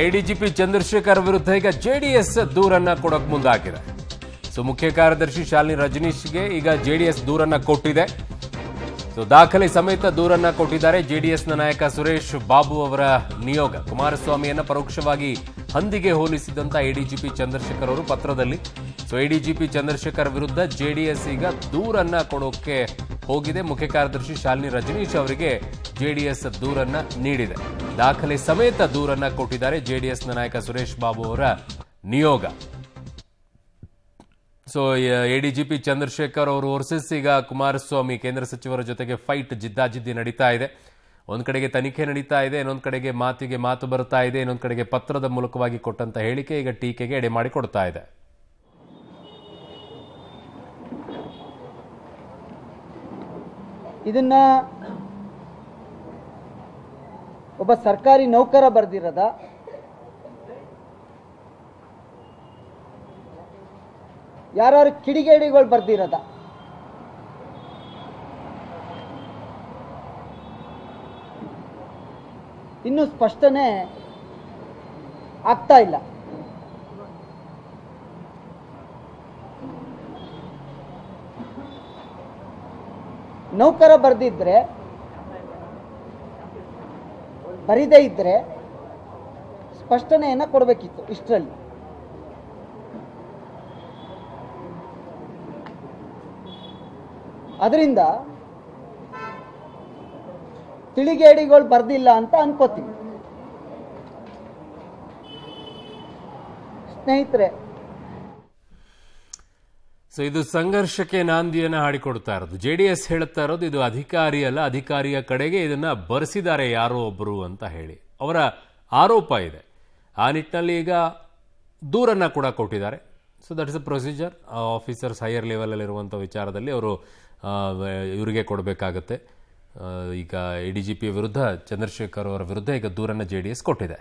ADGP Chandrashekhar ವಿರುದ್ಧ ಈಗ JDS ದೂರನ್ನ ಕೊಡೋಕೆ ಮುಂದಾಗಿದೆ. ಸೊ ಮುಖ್ಯ ಕಾರ್ಯದರ್ಶಿ ಶಾಲಿನಿ ರಜನೀಶ್ಗೆ ಈಗ ಜೆಡಿಎಸ್ ದೂರನ್ನ ಕೊಟ್ಟಿದೆ. ಸೊ ದಾಖಲೆ ಸಮೇತ ದೂರನ್ನ ಕೊಟ್ಟಿದ್ದಾರೆ. ಜೆಡಿಎಸ್ನ ನಾಯಕ ಸುರೇಶ್ ಬಾಬು ಅವರ ನಿಯೋಗ ಕುಮಾರಸ್ವಾಮಿಯನ್ನ ಪರೋಕ್ಷವಾಗಿ ಹಂದಿಗೆ ಹೋಲಿಸಿದಂತ ಎಡಿಜಿಪಿ ಚಂದ್ರಶೇಖರ್ ಅವರು ಪತ್ರದಲ್ಲಿ. ಸೊ ಎಡಿಜಿಪಿ ಚಂದ್ರಶೇಖರ್ ವಿರುದ್ಧ ಜೆಡಿಎಸ್ ಈಗ ದೂರನ್ನ ಕೊಡೋಕೆ ಹೋಗಿದೆ. ಮುಖ್ಯ ಕಾರ್ಯದರ್ಶಿ ಶಾಲಿನಿ ರಜನೀಶ್ ಅವರಿಗೆ ಜೆಡಿಎಸ್ ದೂರನ್ನ ನೀಡಿದೆ. ದಾಖಲೆ ಸಮೇತ ದೂರನ್ನ ಕೊಟ್ಟಿದ್ದಾರೆ ಜೆಡಿಎಸ್ನ ನಾಯಕ ಸುರೇಶ್ ಬಾಬು ಅವರ ನಿಯೋಗ. ಸೊ ಎಡಿಜಿಪಿ ಚಂದ್ರಶೇಖರ್ ಅವರು ವರ್ಸಸ್ ಈಗ ಕುಮಾರಸ್ವಾಮಿ ಕೇಂದ್ರ ಸಚಿವರ ಜೊತೆಗೆ ಫೈಟ್ ಜಿದ್ದಾಜಿದ್ದಿ ನಡೀತಾ ಇದೆ. ಒಂದ್ ಕಡೆಗೆ ತನಿಖೆ ನಡೀತಾ ಇದೆ, ಇನ್ನೊಂದು ಕಡೆಗೆ ಮಾತಿಗೆ ಮಾತು ಬರ್ತಾ ಇದೆ, ಇನ್ನೊಂದು ಕಡೆಗೆ ಪತ್ರದ ಮೂಲಕವಾಗಿ ಕೊಟ್ಟಂತ ಹೇಳಿಕೆ ಈಗ ಟೀಕೆಗೆ ಎಡೆ ಮಾಡಿ ಕೊಡ್ತಾ ಇದೆ. ಇದನ್ನ ಒಬ್ಬ ಸರ್ಕಾರಿ ನೌಕರ ಬರ್ದಿರದ, ಯಾರು ಕಿಡಿಗೇಡಿಗಳು ಬರ್ದಿರದ, ಇನ್ನೂ ಸ್ಪಷ್ಟನೆ ಆಗ್ತಾ ಇಲ್ಲ. ನೌಕರ ಬರೆದಿದ್ರೆ, ಬರಿದೇ ಇದ್ರೆ ಸ್ಪಷ್ಟನೆಯನ್ನ ಕೊಡಬೇಕಿತ್ತು. ಇಷ್ಟರಲ್ಲಿ ಅದರಿಂದ ತಿಳಿಗೇಡಿಗಳು ಬರ್ದಿಲ್ಲ ಅಂತ ಅನ್ಕೋತೀವಿ. ಸ್ನೇಹಿತರೆ, ಸೊ ಇದು ಸಂಘರ್ಷಕ್ಕೆ ನಾಂದಿಯನ್ನ ಹಾಡಿಕೊಡ್ತಾ ಇರೋದು. ಜೆಡಿಎಸ್ ಹೇಳ್ತಾ ಇರೋದು ಇದು ಅಧಿಕಾರಿ ಅಲ್ಲ, ಅಧಿಕಾರಿಯ ಕಡೆಗೆ ಇದನ್ನ ಬರೆಸಿದ್ದಾರೆ ಯಾರೋ ಒಬ್ಬರು ಅಂತ ಹೇಳಿ ಅವರ ಆರೋಪ ಇದೆ. ಆ ನಿಟ್ಟಿನಲ್ಲಿ ಈಗ ದೂರನ್ನ ಕೂಡ ಕೊಟ್ಟಿದ್ದಾರೆ. So that is a procedure. Officers higher ಲೆವೆಲಲ್ಲಿರುವಂಥ ವಿಚಾರದಲ್ಲಿ ಅವರು ಇವರಿಗೆ ಕೊಡಬೇಕಾಗತ್ತೆ. ಈಗ ಎಡಿಜಿಪಿ ವಿರುದ್ಧ ಚಂದ್ರಶೇಖರ್ ಅವರ ವಿರುದ್ಧ ಈಗ ದೂರನ್ನ ಜೆಡಿಎಸ್ ಕೊಟ್ಟಿದೆ.